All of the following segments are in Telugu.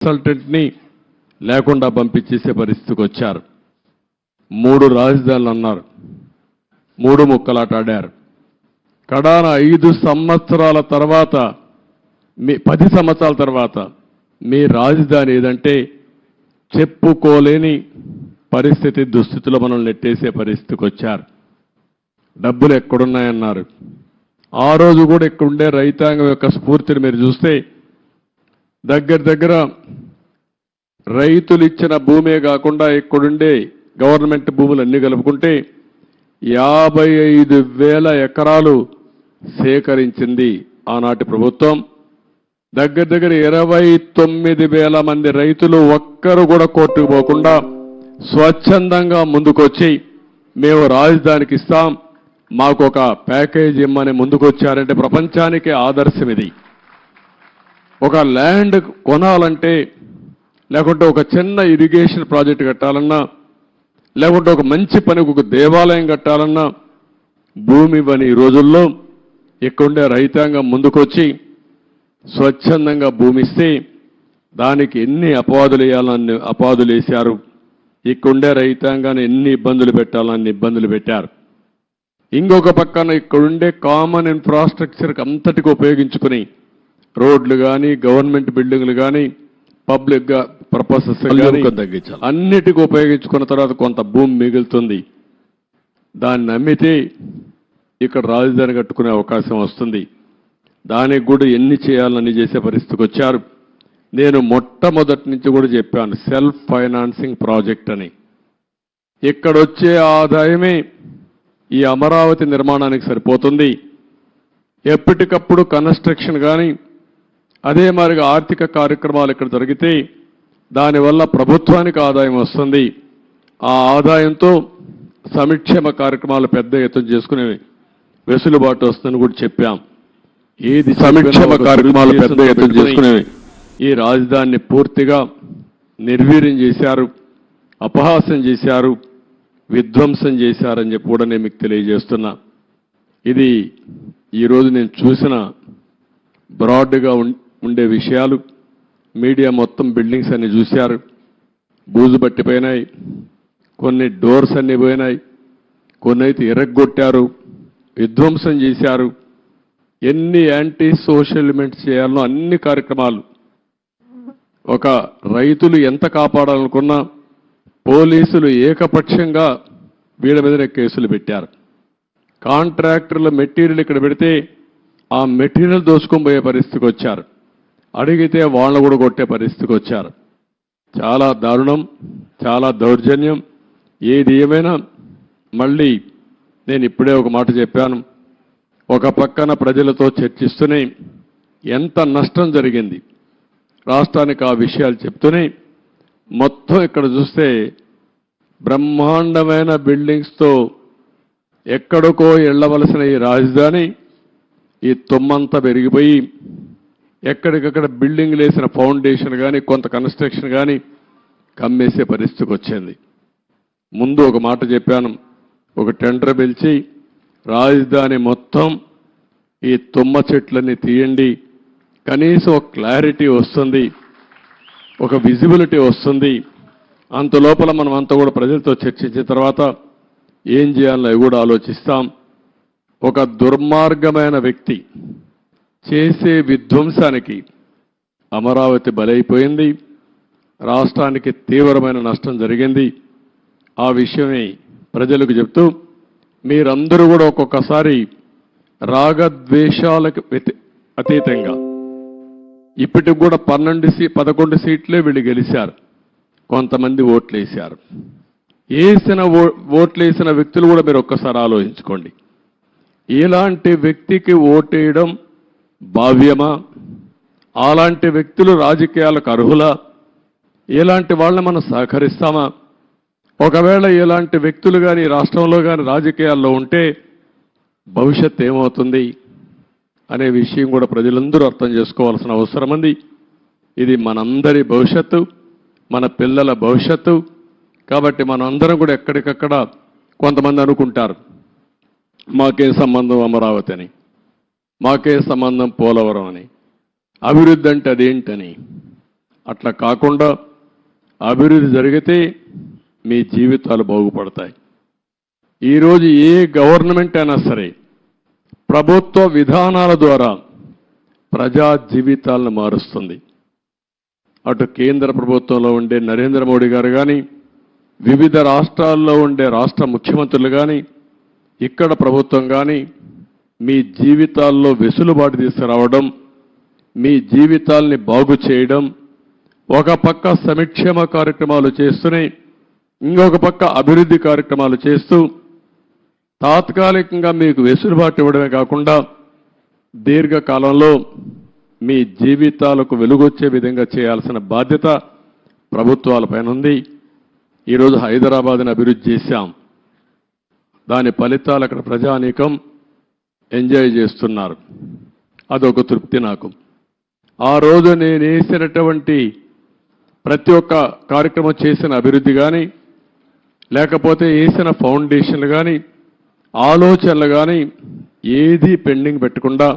కన్సల్టెంట్ని లేకుండా పంపించేసే పరిస్థితికి వచ్చారు. 3 రాజధానులు అన్నారు, 3 ముక్కలాట ఆడారు. కడాన 5 సంవత్సరాల తర్వాత 10 సంవత్సరాల తర్వాత మీ రాజధాని ఏదంటే చెప్పుకోలేని పరిస్థితి, దుస్థితిలో మనం నెట్టేసే పరిస్థితికి వచ్చారు. డబ్బులు ఎక్కడున్నాయన్నారు. ఆ రోజు కూడా ఇక్కడుండే రైతాంగం యొక్క స్ఫూర్తిని మీరు చూస్తే దగ్గర రైతులు ఇచ్చిన భూమే కాకుండా ఇక్కడుండే గవర్నమెంట్ భూములు అన్ని కలుపుకుంటే 55,000 ఎకరాలు సేకరించింది ఆనాటి ప్రభుత్వం. దగ్గర 29,000 మంది రైతులు ఒక్కరు కూడా కోర్టుకు పోకుండా స్వచ్ఛందంగా ముందుకొచ్చి మేము రాజధానికి ఇస్తాం, మాకు ఒక ప్యాకేజ్ ఇమ్మని ముందుకొచ్చారంటే ప్రపంచానికి ఆదర్శం ఇది. ఒక ల్యాండ్ కొనాలంటే, లేకుంటే ఒక చిన్న ఇరిగేషన్ ప్రాజెక్ట్ కట్టాలన్నా, లేకుంటే ఒక మంచి పనికి ఒక దేవాలయం కట్టాలన్నా భూమి ఇవ్వని ఈ రోజుల్లో ఇక్కడుండే రైతాంగం ముందుకొచ్చి స్వచ్ఛందంగా భూమి ఇస్తే దానికి ఎన్ని అపవాదులు వేయాలని అపవాదులు వేశారు. ఇక్కడుండే రైతాంగాన్ని ఎన్ని ఇబ్బందులు పెట్టాలని ఇబ్బందులు పెట్టారు. ఇంకొక పక్కన ఇక్కడుండే కామన్ ఇన్ఫ్రాస్ట్రక్చర్కి అంతటికి ఉపయోగించుకుని రోడ్లు కానీ, గవర్నమెంట్ బిల్డింగ్లు కానీ, పబ్లిక్ పర్పసెస్ కానీ అన్నిటికీ ఉపయోగించుకున్న తర్వాత కొంత భూమి మిగులుతుంది. దాన్ని అమ్మితే ఇక్కడ రాజధాని కట్టుకునే అవకాశం వస్తుంది. దానికి కూడా ఎన్ని చేయాలని చేసే పరిస్థితికి వచ్చారు. నేను మొట్టమొదటి నుంచి కూడా చెప్పాను, సెల్ఫ్ ఫైనాన్సింగ్ ప్రాజెక్ట్ అని. ఇక్కడొచ్చే ఆదాయమే ఈ అమరావతి నిర్మాణానికి సరిపోతుంది. ఎప్పటికప్పుడు కన్స్ట్రక్షన్ కానీ, అదే మాదిరిగా ఆర్థిక కార్యక్రమాలు ఇక్కడ జరిగితే దానివల్ల ప్రభుత్వానికి ఆదాయం వస్తుంది. ఆ ఆదాయంతో సంక్షేమ కార్యక్రమాలు పెద్ద ఎత్తున చేసుకునే వెసులుబాటు వస్తుందని కూడా చెప్పాం. ఏది సంక్షేమ కార్యక్రమాలు పెద్ద ఎత్తున చేసుకునే ఈ రాజధానిని పూర్తిగా నిర్వీర్యం చేశారు, అపహాస్యం చేశారు, విధ్వంసం చేశారని చెప్పి కూడా నేను మీకు తెలియజేస్తున్నా. ఇది ఈరోజు నేను చూసిన బ్రాడ్గా ఉండే విషయాలు. మీడియా మొత్తం బిల్డింగ్స్ అన్ని చూశారు, బూజు పట్టిపోయినాయి, కొన్ని డోర్స్ అన్ని పోయినాయి, కొన్ని అయితే ఎరగొట్టారు, విధ్వంసం చేశారు. ఎన్ని యాంటీ సోషల్ ఎలిమెంట్స్ చేయాలనో అన్ని కార్యక్రమాలు. ఒక రైతులు ఎంత కాపాడాలనుకున్నా పోలీసులు ఏకపక్షంగా వీళ్ళ మీదనే కేసులు పెట్టారు. కాంట్రాక్టర్ల మెటీరియల్ ఇక్కడ పెడితే ఆ మెటీరియల్ దోచుకొని పోయే పరిస్థితికి వచ్చారు. అడిగితే వాళ్ళను కూడా కొట్టే పరిస్థితికి వచ్చారు. చాలా దారుణం, చాలా దౌర్జన్యం. ఏది ఏమైనా మళ్ళీ నేను ఇప్పుడే ఒక మాట చెప్పాను. ఒక పక్కన ప్రజలతో చర్చిస్తూనే ఎంత నష్టం జరిగింది రాష్ట్రానికి ఆ విషయాలు చెప్తూనే, మొత్తం ఇక్కడ చూస్తే బ్రహ్మాండమైన బిల్డింగ్స్తో ఎక్కడికో వెళ్ళవలసిన ఈ రాజధాని ఈ తుమ్మంతా పెరిగిపోయి ఎక్కడికక్కడ బిల్డింగ్లు వేసిన ఫౌండేషన్ కానీ, కొంత కన్స్ట్రక్షన్ కానీ కమ్మేసే పరిస్థితికి వచ్చింది. ముందు ఒక మాట చెప్పాను, ఒక టెండర్ పిలిచి రాజధాని మొత్తం ఈ తుమ్మ చెట్లన్నీ తీయండి, కనీసం ఒక క్లారిటీ వస్తుంది, ఒక విజిబిలిటీ వస్తుంది. అంతలోపల మనం అంతా కూడా ప్రజలతో చర్చించిన తర్వాత ఏం చేయాలో అవి కూడా ఆలోచిస్తాం. ఒక దుర్మార్గమైన వ్యక్తి చేసే విధ్వంసానికి అమరావతి బలైపోయింది. రాష్ట్రానికి తీవ్రమైన నష్టం జరిగింది. ఆ విషయమే ప్రజలకు చెప్తూ మీరందరూ కూడా ఒక్కొక్కసారి రాగద్వేషాలకు అతీతంగా ఇప్పటికి కూడా 11 సీట్లే వీళ్ళు గెలిచారు. కొంతమంది ఓట్లేశారు. ఓట్లేసిన వ్యక్తులు కూడా మీరు ఒక్కసారి ఆలోచించుకోండి. ఇలాంటి వ్యక్తికి ఓటేయడం భావ్యమా? అలాంటి వ్యక్తులు రాజకీయాలకు అర్హులా? ఇలాంటి వాళ్ళని మనం సహకరిస్తామా? ఒకవేళ ఇలాంటి వ్యక్తులు కానీ రాష్ట్రంలో కానీ రాజకీయాల్లో ఉంటే భవిష్యత్తు ఏమవుతుంది అనే విషయం కూడా ప్రజలందరూ అర్థం చేసుకోవాల్సిన అవసరం ఉంది. ఇది మనందరి భవిష్యత్తు, మన పిల్లల భవిష్యత్తు. కాబట్టి మనందరం కూడా ఎక్కడికక్కడ కొంతమంది అనుకుంటారు మాకే సంబంధం అమరావతి అని, మాకే సంబంధం పోలవరం అని, అభివృద్ధి అంటే అదేంటని. అట్లా కాకుండా అభివృద్ధి జరిగితే మీ జీవితాలు బాగుపడతాయి. ఈరోజు ఏ గవర్నమెంట్ అయినా సరే ప్రభుత్వ విధానాల ద్వారా ప్రజా జీవితాలను మారుస్తుంది. అటు కేంద్ర ప్రభుత్వంలో ఉండే నరేంద్ర మోడీ గారు కానీ, వివిధ రాష్ట్రాల్లో ఉండే రాష్ట్ర ముఖ్యమంత్రులు కానీ, ఇక్కడ ప్రభుత్వం కానీ మీ జీవితాల్లో వెసులుబాటు తీసుకురావడం, మీ జీవితాల్ని బాగు చేయడం, ఒక పక్క సంక్షేమ కార్యక్రమాలు చేస్తూనే ఇంకొక పక్క అభివృద్ధి కార్యక్రమాలు చేస్తూ తాత్కాలికంగా మీకు వెసులుబాటు ఇవ్వడమే కాకుండా దీర్ఘకాలంలో మీ జీవితాలకు వెలుగొచ్చే విధంగా చేయాల్సిన బాధ్యత ప్రభుత్వాలపైన ఉంది. ఈరోజు హైదరాబాద్ని అభివృద్ధి చేశాం. దాని ఫలితాలు అక్కడ ప్రజానీకం ఎంజాయ్ చేస్తున్నారు. అదొక తృప్తి నాకు. ఆ రోజు నేను వేసినటువంటి ప్రతి ఒక్క కార్యక్రమం చేసిన అభివృద్ధి కానీ, లేకపోతే వేసిన ఫౌండేషన్లు కానీ, ఆలోచనలు కానీ ఏది పెండింగ్ పెట్టకుండా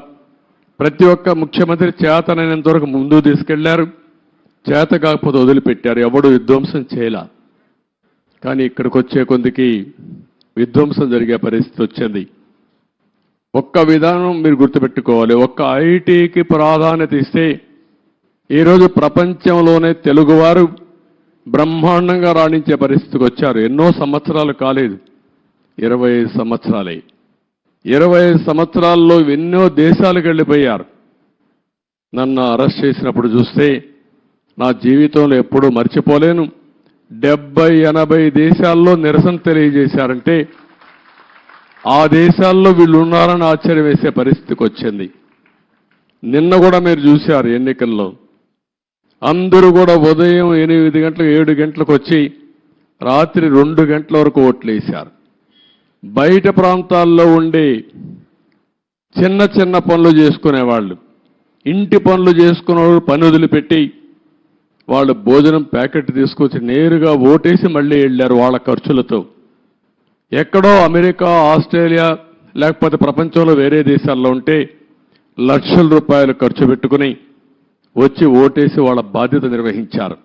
ప్రతి ఒక్క ముఖ్యమంత్రి చేతనైనంత వరకు ముందుకు తీసుకెళ్లారు. చేత కాకపోతే వదిలిపెట్టారు. ఎవడు విధ్వంసం చేయలే. కానీ ఇక్కడికి వచ్చే కొందికి విధ్వంసం జరిగే పరిస్థితి వచ్చింది. ఒక్క విధానం మీరు గుర్తుపెట్టుకోవాలి. ఒక్క ఐటీకి ప్రాధాన్యత ఇస్తే ఈరోజు ప్రపంచంలోనే తెలుగువారు బ్రహ్మాండంగా రాణించే పరిస్థితికి వచ్చారు. ఎన్నో సంవత్సరాలు కాలేదు, 25 సంవత్సరాలే. 25 సంవత్సరాల్లో ఎన్నో దేశాలకు వెళ్ళిపోయారు. నన్ను అరెస్ట్ చేసినప్పుడు చూస్తే నా జీవితంలో ఎప్పుడూ మర్చిపోలేను. 70-80 దేశాల్లో నిరసన తెలియజేశారంటే ఆ దేశాల్లో వీళ్ళు ఉన్నారని ఆశ్చర్యం వేసే పరిస్థితికి వచ్చింది. నిన్న కూడా మీరు చూశారు ఎన్నికల్లో అందరూ కూడా ఉదయం 8 గంటలకు 7 గంటలకు వచ్చి రాత్రి 2 గంటల వరకు ఓట్లు వేశారు. బయట ప్రాంతాల్లో ఉండే చిన్న చిన్న పనులు చేసుకునేవాళ్ళు, ఇంటి పనులు చేసుకునే పని వదిలిపెట్టి వాళ్ళు భోజనం ప్యాకెట్ తీసుకొచ్చి నేరుగా ఓటేసి మళ్ళీ వెళ్ళారు వాళ్ళ ఖర్చులతో. ఎక్కడో అమెరికా, ఆస్ట్రేలియా లేకపోతే ప్రపంచంలో వేరే దేశాల్లో ఉంటే లక్షల రూపాయలు ఖర్చు పెట్టుకుని వచ్చి ఓటేసి వాళ్ళ బాధ్యత నిర్వహించారు.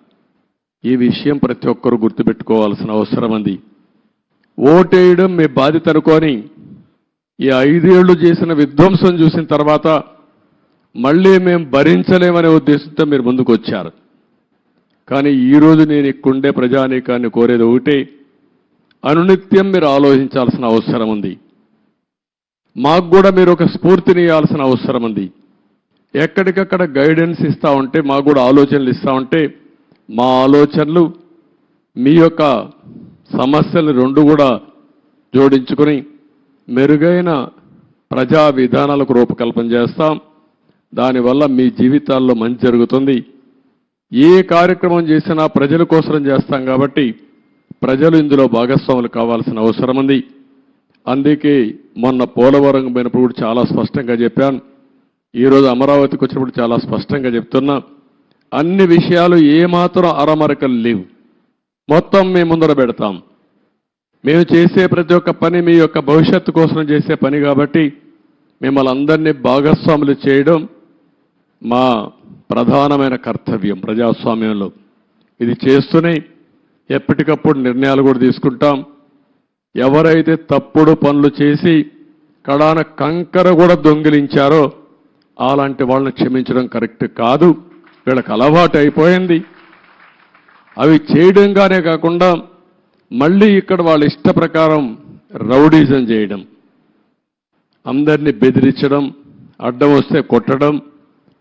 ఈ విషయం ప్రతి ఒక్కరూ గుర్తుపెట్టుకోవాల్సిన అవసరం ఉంది. ఓటేయడం మీ బాధ్యత అనుకొని ఈ 5 ఏళ్లు చేసిన విధ్వంసం చూసిన తర్వాత మళ్ళీ మేము భరించలేమనే ఉద్దేశంతో మీరు ముందుకు వచ్చారు. కానీ ఈరోజు నేను ఇక్కడుండే ప్రజానీకాన్ని కోరేది ఒకటే, అనునిత్యం మీరు ఆలోచించాల్సిన అవసరం ఉంది. మాకు కూడా మీరు ఒక స్ఫూర్తిని ఇవ్వాల్సిన అవసరం ఉంది. ఎక్కడికక్కడ గైడెన్స్ ఇస్తూ ఉంటే, మాకు కూడా ఆలోచనలు ఇస్తూ ఉంటే మా ఆలోచనలు మీ యొక్క సమస్యలు రెండు కూడా జోడించుకొని మెరుగైన ప్రజా విధానాలకు రూపకల్పన చేస్తాం. దానివల్ల మీ జీవితాల్లో మంచి జరుగుతుంది. ఏ కార్యక్రమం చేసినా ప్రజల కోసం చేస్తాం కాబట్టి ప్రజలు ఇందులో భాగస్వాములు కావాల్సిన అవసరం ఉంది. అందుకే మొన్న పోలవరం పోయినప్పుడు కూడా చాలా స్పష్టంగా చెప్పాను. ఈరోజు అమరావతికి వచ్చినప్పుడు చాలా స్పష్టంగా చెప్తున్నా. అన్ని విషయాలు ఏమాత్రం అరమరకలు లేవు. మొత్తం మేము ముందర పెడతాం. మేము చేసే ప్రతి ఒక్క పని మీ యొక్క భవిష్యత్తు కోసం చేసే పని కాబట్టి మిమ్మల్ని అందరినీ భాగస్వాములు చేయడం మా ప్రధానమైన కర్తవ్యం ప్రజాస్వామ్యంలో. ఇది చేస్తూనే ఎప్పటికప్పుడు నిర్ణయాలు కూడా తీసుకుంటాం. ఎవరైతే తప్పుడు పనులు చేసి కడాన కంకర కూడా దొంగిలించారో అలాంటి వాళ్ళని క్షమించడం కరెక్ట్ కాదు. వీళ్ళకి అలవాటు అయిపోయింది. అవి చేయడంగానే కాకుండా మళ్ళీ ఇక్కడ వాళ్ళ ఇష్ట ప్రకారం రౌడీజం చేయడం, అందరినీ బెదిరించడం, అడ్డం వస్తే కొట్టడం,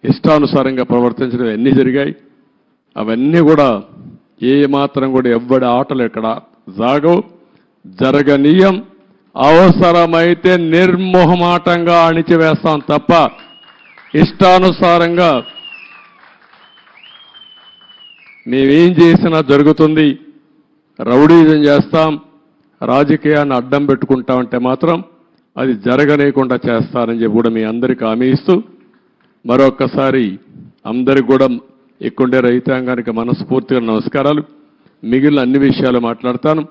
ఇష్టానుసారంగా ప్రవర్తించడం అన్నీ జరిగాయి. అవన్నీ కూడా ఏ మాత్రం కూడా ఎవ్వడి ఆటలు ఎక్కడ జాగవు, జరగనీయం. అవసరమైతే నిర్మోహమాటంగా అణిచివేస్తాం తప్ప ఇష్టానుసారంగా మేమేం చేసినా జరుగుతుంది. రౌడీజం చేస్తాం, రాజకీయాన్ని అడ్డం పెట్టుకుంటామంటే మాత్రం అది జరగనేకుండా చేస్తారని చెప్పి కూడా మీ అందరికీ హామీ ఇస్తూ మరొక్కసారి అందరికి కూడా ఇక్కడుండే రైతాంగానికి మనస్ఫూర్తిగా నమస్కారాలు. మిగిలిన అన్ని విషయాలు మాట్లాడతాను.